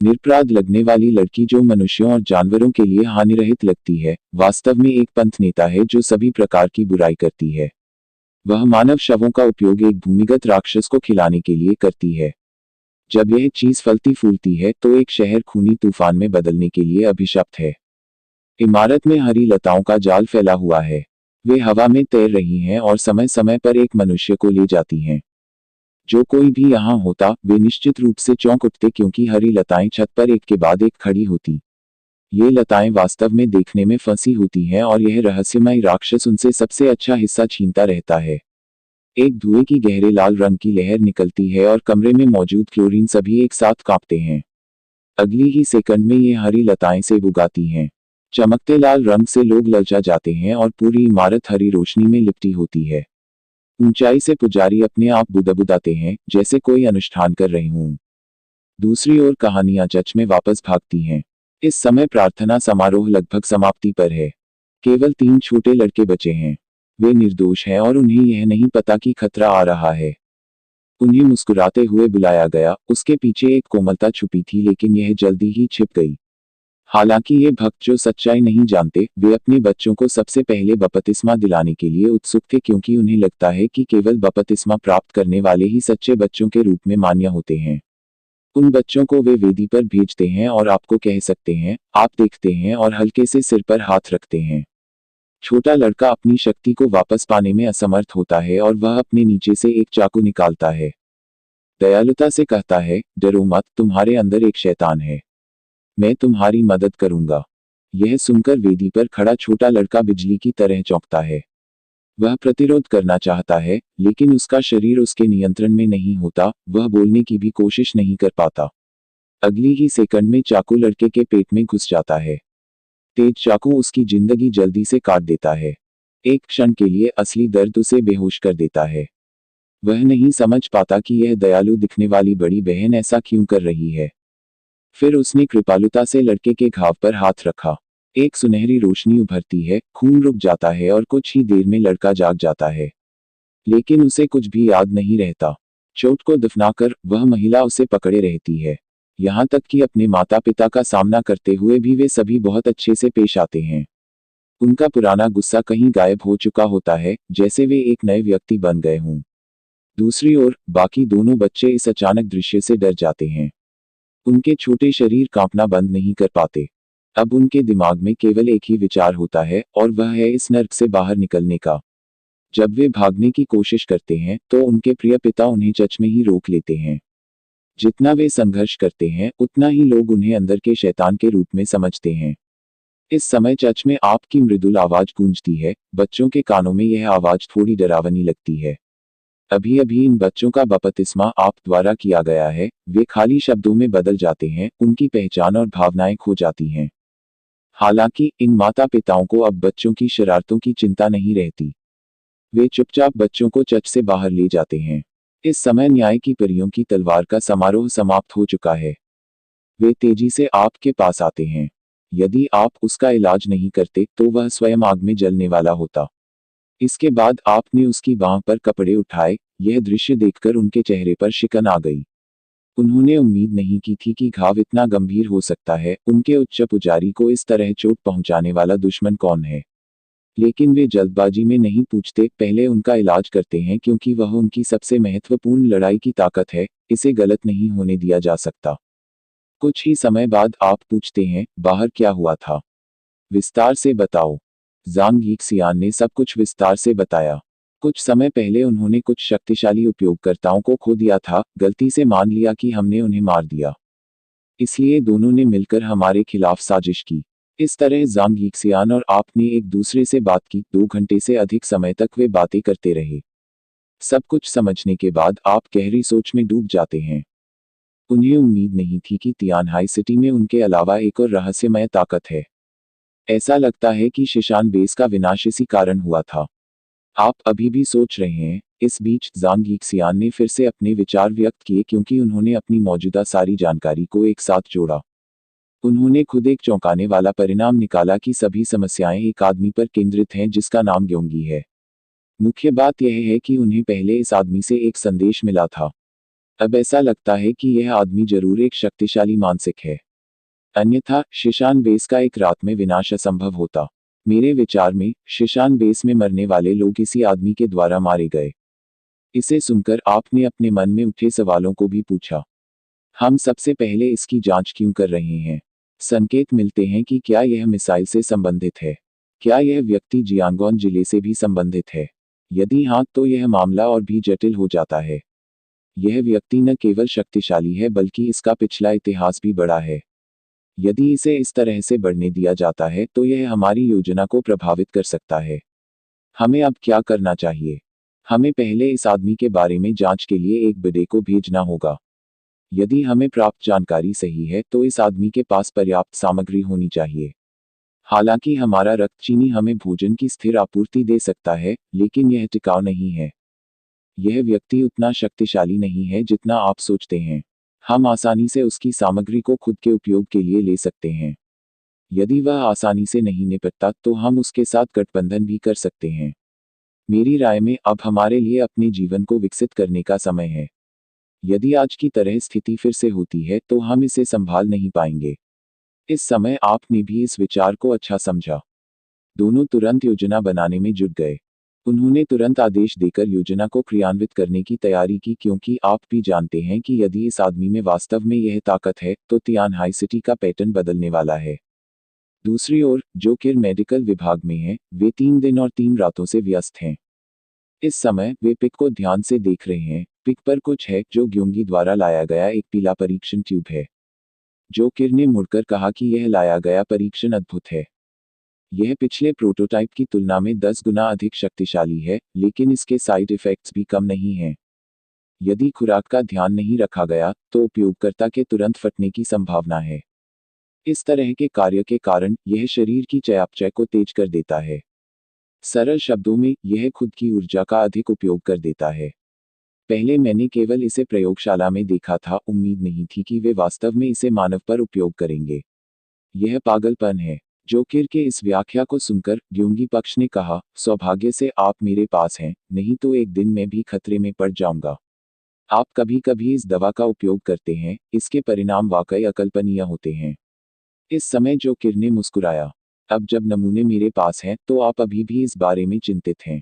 निरपराध लगने वाली लड़की जो मनुष्यों और जानवरों के लिए हानिरहित लगती है, वास्तव में एक पंथ नेता है जो सभी प्रकार की बुराई करती है। वह मानव शवों का उपयोग एक भूमिगत राक्षस को खिलाने के लिए करती है। जब यह चीज फलती फूलती है तो एक शहर खूनी तूफान में बदलने के लिए अभिशप्त है। इमारत में हरी लताओं का जाल फैला हुआ है। वे हवा में तैर रही हैं और समय समय पर एक मनुष्य को ले जाती हैं। जो कोई भी यहाँ होता वे निश्चित रूप से चौंक उठते क्योंकि हरी लताएं छत पर एक के बाद एक खड़ी होती। ये लताएं वास्तव में देखने में फंसी होती हैं और यह रहस्यमय राक्षस उनसे सबसे अच्छा हिस्सा छीनता रहता है। एक धुएं की गहरे लाल रंग की लहर निकलती है और कमरे में मौजूद क्लोरीन सभी एक साथ कांपते हैं। अगली ही सेकंड में ये हरी लताएं सेब उगाती हैं। चमकते लाल रंग से लोग ललचा जाते हैं और पूरी इमारत हरी रोशनी में लिपटी होती है। ऊंचाई से पुजारी अपने आप बुदबुदाते हैं जैसे कोई अनुष्ठान कर रहे हों। दूसरी ओर कहानियां चर्च में वापस भागती हैं। इस समय प्रार्थना समारोह लगभग समाप्ति पर है। केवल 3 छोटे लड़के बचे हैं। वे निर्दोष हैं और उन्हें यह नहीं पता कि खतरा आ रहा है। उन्हें मुस्कुराते हुए बुलाया गया, उसके पीछे एक कोमलता छुपी थी लेकिन यह जल्दी ही छिप गई। हालांकि ये भक्त जो सच्चाई नहीं जानते, वे अपने बच्चों को सबसे पहले बपतिस्मा दिलाने के लिए उत्सुक थे क्योंकि उन्हें लगता है कि केवल बपतिस्मा प्राप्त करने वाले ही सच्चे बच्चों के रूप में मान्य होते हैं। उन बच्चों को वे वेदी पर भेजते हैं और आपको कह सकते हैं, आप देखते हैं और हल्के से सिर पर हाथ रखते हैं। छोटा लड़का अपनी शक्ति को वापस पाने में असमर्थ होता है और वह अपने नीचे से एक चाकू निकालता है। दयालुता से कहता है, डरो मत, तुम्हारे अंदर एक शैतान है। मैं तुम्हारी मदद करूंगा। यह सुनकर वेदी पर खड़ा छोटा लड़का बिजली की तरह चौंकता है। वह प्रतिरोध करना चाहता है, लेकिन उसका शरीर उसके नियंत्रण में नहीं होता, वह बोलने की भी कोशिश नहीं कर पाता। अगली ही सेकंड में चाकू लड़के के पेट में घुस जाता है। तेज चाकू उसकी जिंदगी जल्दी से काट देता है। एक क्षण के लिए असली दर्द उसे बेहोश कर देता है। वह नहीं समझ पाता कि यह दयालु दिखने वाली बड़ी बहन ऐसा क्यों कर रही है। फिर उसने कृपालुता से लड़के के घाव पर हाथ रखा। एक सुनहरी रोशनी उभरती है, खून रुक जाता है और कुछ ही देर में लड़का जाग जाता है। लेकिन उसे कुछ भी याद नहीं रहता। चोट को दफनाकर वह महिला उसे पकड़े रहती है। यहाँ तक कि अपने माता पिता का सामना करते हुए भी वे सभी बहुत अच्छे से पेश आते हैं। उनका पुराना गुस्सा कहीं गायब हो चुका होता है, जैसे वे एक नए व्यक्ति बन गए हों। दूसरी ओर बाकी दोनों बच्चे इस अचानक दृश्य से डर जाते हैं। उनके छोटे शरीर कांपना बंद नहीं कर पाते। अब उनके दिमाग में केवल एक ही विचार होता है और वह है इस नर्क से बाहर निकलने का। जब वे भागने की कोशिश करते हैं तो उनके प्रिय पिता उन्हें चर्च में ही रोक लेते हैं। जितना वे संघर्ष करते हैं उतना ही लोग उन्हें अंदर के शैतान के रूप में समझते हैं। इस समय चर्च में आपकी मृदुल आवाज गूंजती है। बच्चों के कानों में यह आवाज थोड़ी डरावनी लगती है। अभी अभी इन बच्चों का बपतिस्मा आप द्वारा किया गया है। वे खाली शब्दों में बदल जाते हैं, उनकी पहचान और भावनाएं खो जाती हैं। हालांकि इन माता पिताओं को अब बच्चों की शरारतों की चिंता नहीं रहती। वे चुपचाप बच्चों को चर्च से बाहर ले जाते हैं। इस समय न्याय की परियों की तलवार का समारोह समाप्त हो चुका है। वे तेजी से आपके पास आते हैं। यदि आप उसका इलाज नहीं करते तो वह स्वयं आग में जलने वाला होता। इसके बाद आपने उसकी बांह पर कपड़े उठाए। यह दृश्य देखकर उनके चेहरे पर शिकन आ गई। उन्होंने उम्मीद नहीं की थी कि घाव इतना गंभीर हो सकता है। उनके उच्च पुजारी को इस तरह चोट पहुंचाने वाला दुश्मन कौन है। लेकिन वे जल्दबाजी में नहीं पूछते, पहले उनका इलाज करते हैं क्योंकि वह उनकी सबसे महत्वपूर्ण लड़ाई की ताकत है। इसे गलत नहीं होने दिया जा सकता। कुछ ही समय बाद आप पूछते हैं, बाहर क्या हुआ था? विस्तार से बताओ। ज़ांग यीक्सियान ने सब कुछ विस्तार से बताया। कुछ समय पहले उन्होंने कुछ शक्तिशाली उपयोगकर्ताओं को खो दिया था, गलती से मान लिया कि हमने उन्हें मार दिया। इसलिए दोनों ने मिलकर हमारे खिलाफ साजिश की। इस तरह ज़ांग यीक्सियान और आपने एक दूसरे से बात की। 2 घंटे से अधिक समय तक वे बातें करते रहे। सब कुछ समझने के बाद आप गहरी सोच में डूब जाते हैं। उन्हें उम्मीद नहीं थी कि तियानहाई सिटी में उनके अलावा एक और रहस्यमय ताकत है। ऐसा लगता है कि शिशान बेस का विनाश इसी कारण हुआ था। आप अभी भी सोच रहे हैं। इस बीच ज़ांग यीक्सियान ने फिर से अपने विचार व्यक्त किए क्योंकि उन्होंने अपनी मौजूदा सारी जानकारी को एक साथ जोड़ा। उन्होंने खुद एक चौंकाने वाला परिणाम निकाला कि सभी समस्याएं एक आदमी पर केंद्रित हैं जिसका नाम ग्योंगी है। मुख्य बात यह है कि उन्हें पहले इस आदमी से एक संदेश मिला था। अब ऐसा लगता है कि यह आदमी जरूर एक शक्तिशाली मानसिक है, अन्यथा शिशान बेस का एक रात में विनाश असंभव होता। मेरे विचार में शिशान बेस में मरने वाले लोग इसी आदमी के द्वारा मारे गए। इसे सुनकर आपने अपने मन में उठे सवालों को भी पूछा। हम सबसे पहले इसकी जांच क्यों कर रहे हैं? संकेत मिलते हैं कि क्या यह मिसाइल से संबंधित है? क्या यह व्यक्ति जियांगोन जिले से भी संबंधित है? यदि हाँ, तो यह मामला और भी जटिल हो जाता है। यह व्यक्ति न केवल शक्तिशाली है बल्कि इसका पिछला इतिहास भी बड़ा है। यदि इसे इस तरह से बढ़ने दिया जाता है तो यह हमारी योजना को प्रभावित कर सकता है। हमें अब क्या करना चाहिए? हमें पहले इस आदमी के बारे में जांच के लिए एक बिडे को भेजना होगा। यदि हमें प्राप्त जानकारी सही है तो इस आदमी के पास पर्याप्त सामग्री होनी चाहिए। हालांकि हमारा रक्त चीनी हमें भोजन की स्थिर आपूर्ति दे सकता है, लेकिन यह टिकाऊ नहीं है। यह व्यक्ति उतना शक्तिशाली नहीं है जितना आप सोचते हैं। हम आसानी से उसकी सामग्री को खुद के उपयोग के लिए ले सकते हैं। यदि वह आसानी से नहीं निपटता तो हम उसके साथ गठबंधन भी कर सकते हैं। मेरी राय में अब हमारे लिए अपने जीवन को विकसित करने का समय है। यदि आज की तरह स्थिति फिर से होती है तो हम इसे संभाल नहीं पाएंगे। इस समय आपने भी इस विचार को अच्छा समझा। दोनों तुरंत योजना बनाने में जुट गए। उन्होंने तुरंत आदेश देकर योजना को क्रियान्वित करने की तैयारी की, क्योंकि आप भी जानते हैं कि यदि इस आदमी में वास्तव में यह ताकत है तो तियानहाई सिटी का पैटर्न बदलने वाला है। दूसरी ओर जो किर मेडिकल विभाग में हैं, वे 3 दिन और 3 रातों से व्यस्त हैं। इस समय वे पिक को ध्यान से देख रहे हैं। पिक पर कुछ है जो ग्योंगी द्वारा लाया गया एक पीला परीक्षण ट्यूब है। जो किर ने मुड़कर कहा कि यह लाया गया परीक्षण अद्भुत है। यह पिछले प्रोटोटाइप की तुलना में 10 गुना अधिक शक्तिशाली है, लेकिन इसके साइड इफेक्ट्स भी कम नहीं हैं। यदि खुराक का ध्यान नहीं रखा गया तो उपयोगकर्ता के तुरंत फटने की संभावना है। इस तरह के कार्य के कारण यह शरीर की चयापचय को तेज कर देता है। सरल शब्दों में यह खुद की ऊर्जा का अधिक उपयोग कर देता है। पहले मैंने केवल इसे प्रयोगशाला में देखा था, उम्मीद नहीं थी कि वे वास्तव में इसे मानव पर उपयोग करेंगे। यह पागलपन है। जोकिर के इस व्याख्या को सुनकर ग्योंगी पक्ष ने कहा, सौभाग्य से आप मेरे पास हैं, नहीं तो एक दिन मैं भी खतरे में पड़ जाऊंगा। आप कभी कभी इस दवा का उपयोग करते हैं, इसके परिणाम वाकई अकल्पनीय होते हैं। इस समय जोकिर ने मुस्कुराया। अब जब नमूने मेरे पास हैं तो आप अभी भी इस बारे में चिंतित हैं।